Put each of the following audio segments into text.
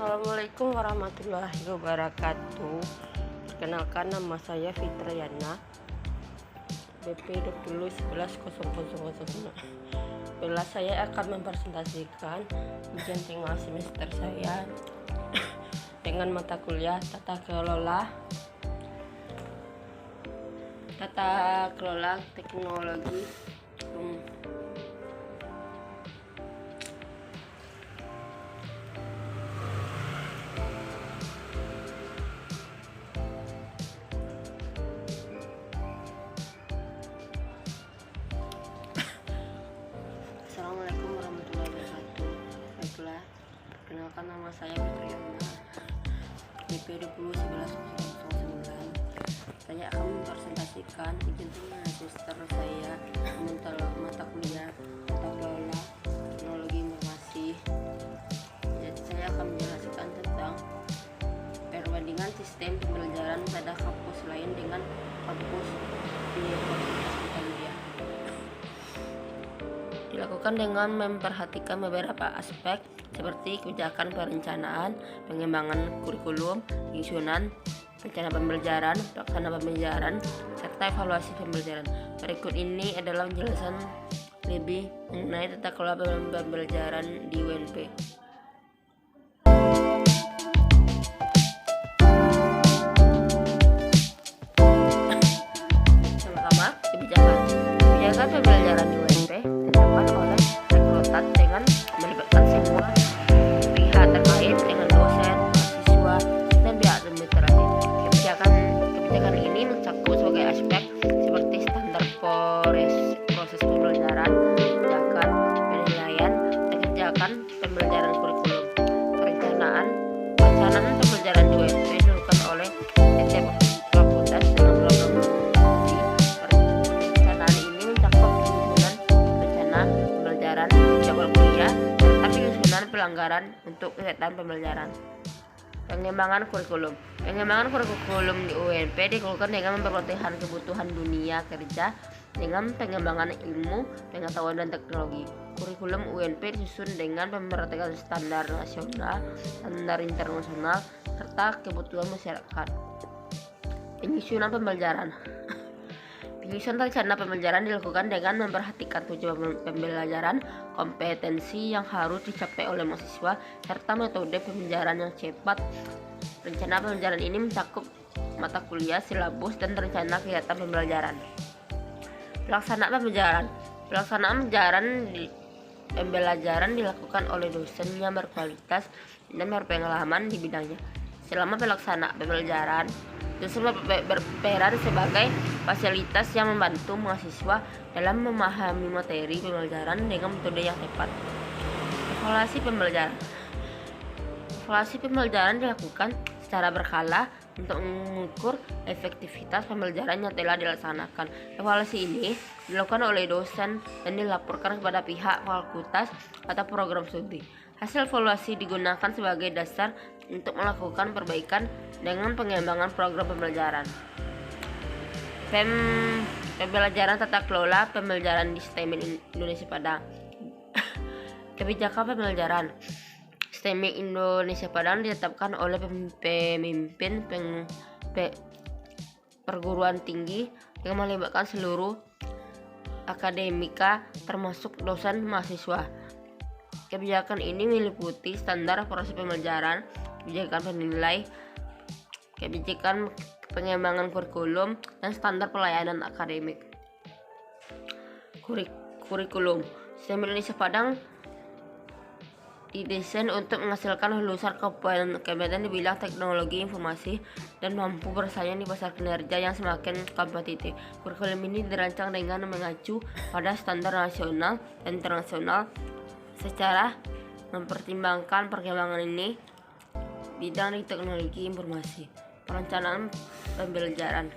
Assalamualaikum warahmatullahi wabarakatuh. Perkenalkan, nama saya Fitriana, BP 20110000. Bila saya akan mempresentasikan ujian tengah semester saya dengan mata kuliah tata kelola teknologi. Assalamualaikum warahmatullahi wabarakatuh. Baiklah, perkenalkan, nama saya Fitriana, BP 20110009. Saya akan mempresentasikan ujian tengah semester saya dengan mata kuliah tata kelola teknologi informasi. Jadi saya akan menjelaskan tentang perbandingan sistem pembelajaran pada kampus lain dengan kampus Universitas Italia. Dilakukan dengan memperhatikan beberapa aspek seperti kebijakan perencanaan, pengembangan kurikulum, penyusunan rencana pembelajaran, pelaksanaan pembelajaran, serta evaluasi pembelajaran. Berikut ini adalah penjelasan lebih mengenai tata kelola pembelajaran di UNP. Pertama, kebijakan pembelajaran di UNP ditetapkan oleh Rektorat dengan melibatkan semua pihak terkait dengan dosen, mahasiswa, dan pihak administratif. Kebijakan ini mencakup sebagai aspek seperti standar proses pembelajaran, kebijakan penilaian, dan kebijakan pembelajaran kurikulum. Perencanaan pembelajaran di UNP dilakukan oleh setiap fakultas dengan program studi. Perencanaan ini mencakup penyusunan rencana pembelajaran, jadwal kuliah, serta penyusunan pelanggaran untuk kegiatan pembelajaran. Pengembangan kurikulum di UNP dilakukan dengan memperhatikan kebutuhan dunia kerja dengan pengembangan ilmu, pengetahuan, dan teknologi. Kurikulum UNP disusun dengan memperhatikan standar nasional, standar internasional, serta kebutuhan masyarakat. Penyusunan rencana pembelajaran dilakukan dengan memperhatikan tujuan pembelajaran, kompetensi yang harus dicapai oleh mahasiswa, serta metode pembelajaran yang cepat. Rencana pembelajaran ini mencakup mata kuliah, silabus, dan rencana kegiatan pembelajaran. Pelaksanaan pembelajaran dilakukan oleh dosen yang berkualitas dan berpengalaman di bidangnya. Selama pelaksanaan pembelajaran, dosen berperan sebagai fasilitas yang membantu mahasiswa dalam memahami materi pembelajaran dengan metode yang tepat. Evaluasi pembelajaran dilakukan secara berkala untuk mengukur efektivitas pembelajaran yang telah dilaksanakan. Evaluasi ini dilakukan oleh dosen dan dilaporkan kepada pihak fakultas atau program studi. Hasil evaluasi digunakan sebagai dasar untuk melakukan perbaikan dengan pengembangan program pembelajaran. Pembelajaran tata kelola pembelajaran di STEMIN Indonesia Padang. Kebijakan pembelajaran STEMIN Indonesia Padang ditetapkan oleh pemimpin perguruan tinggi yang melibatkan seluruh akademika termasuk dosen mahasiswa. Kebijakan ini meliputi standar proses pembelajaran, kebijakan penilai, kebijakan pengembangan kurikulum, dan standar pelayanan akademik. Kurikulum STEMIN Indonesia Padang didesain untuk menghasilkan lulusan kompeten di bidang teknologi informasi dan mampu bersaing di pasar kinerja yang semakin kompetitif. Kurikulum ini dirancang dengan mengacu pada standar nasional dan internasional secara mempertimbangkan perkembangan ini bidang di teknologi informasi. Perencanaan pembelajaran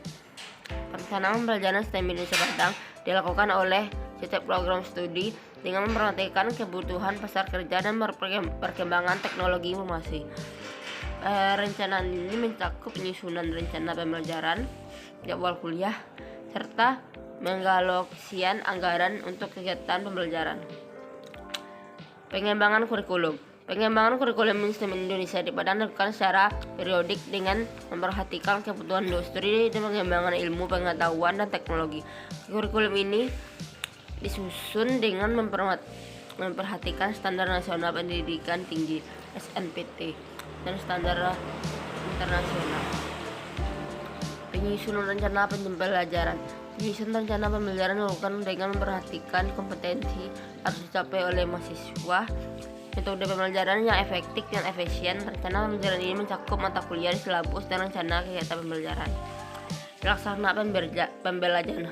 STEMIN Indonesia Padang dilakukan oleh setiap program studi dengan memperhatikan kebutuhan pasar kerja dan perkembangan teknologi informasi. Rencanaan ini mencakup penyusunan rencana pembelajaran, jadwal kuliah, serta mengalokasikan anggaran untuk kegiatan pembelajaran. Pengembangan kurikulum Pengembangan kurikulum STEM Indonesia di Padang dilakukan secara periodik dengan memperhatikan kebutuhan industri dan pengembangan ilmu pengetahuan dan teknologi. Kurikulum ini disusun dengan memperhatikan standar nasional pendidikan tinggi (SNPT) dan standar internasional. Penyusunan rencana pembelajaran. Penyusunan rencana pembelajaran dilakukan dengan memperhatikan kompetensi harus dicapai oleh mahasiswa, metode pembelajaran yang efektif dan efisien. Rencana pembelajaran ini mencakup mata kuliah, silabus, dan rencana kegiatan pembelajaran. Pelaksana pembelajaran.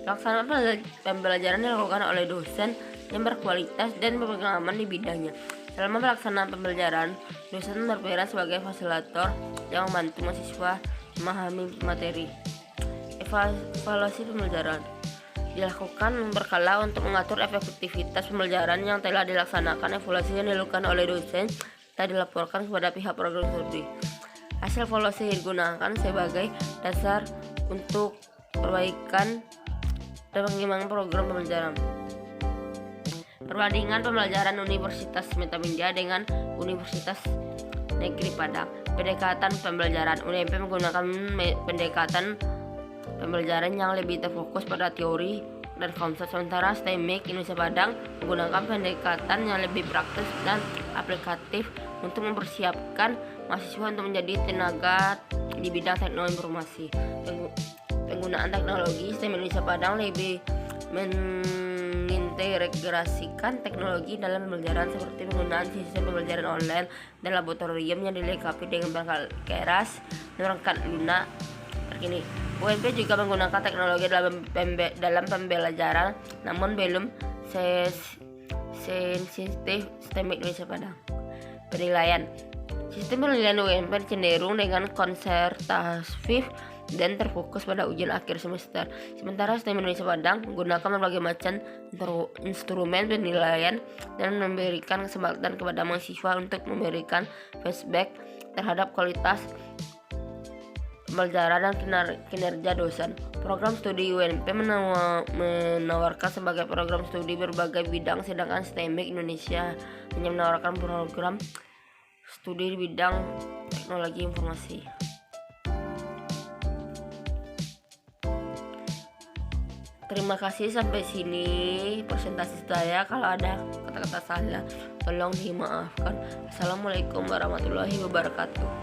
Pelaksanaan pembelajaran dilakukan oleh dosen yang berkualitas dan berpengalaman di bidangnya. Selama pelaksanaan pembelajaran, dosen berperan sebagai fasilitator yang membantu mahasiswa memahami materi. Evaluasi pembelajaran dilakukan berkala untuk mengatur efektivitas pembelajaran yang telah dilaksanakan. Evaluasi yang dilakukan oleh dosen telah dilaporkan kepada pihak program studi. Hasil evaluasi digunakan sebagai dasar untuk perbaikan dan pengembangan program pembelajaran. Perbandingan pembelajaran Universitas Metamedia dengan Universitas Negeri Padang. Pendekatan pembelajaran. UNMP menggunakan pendekatan pembelajaran yang lebih terfokus pada teori dan konsep, sementara STEMIK Indonesia Padang menggunakan pendekatan yang lebih praktis dan aplikatif untuk mempersiapkan mahasiswa untuk menjadi tenaga di bidang teknologi informasi. Penggunaan teknologi STEM Indonesia Padang lebih mengintegrasikan teknologi dalam pembelajaran seperti penggunaan sistem pembelajaran online dan laboratorium yang dilengkapi dengan perangkat keras dan perangkat lunak terkini. UNP juga menggunakan teknologi dalam pembelajaran, namun belum sensitif STEM Indonesia Padang. Penilaian. Sistem penilaian UNP cenderung dengan konservatif dan terfokus pada ujian akhir semester. Sementara STEM Indonesia Padang menggunakan berbagai macam instrumen penilaian dan memberikan kesempatan kepada mahasiswa untuk memberikan feedback terhadap kualitas pembelajaran dan kinerja dosen. Program studi UNP menawarkan sebagai program studi berbagai bidang, sedangkan STEMIK Indonesia hanya menawarkan program studi di bidang teknologi informasi. Terima kasih, sampai sini presentasi saya. Kalau ada kata-kata salah tolong dimaafkan. Assalamualaikum warahmatullahi wabarakatuh.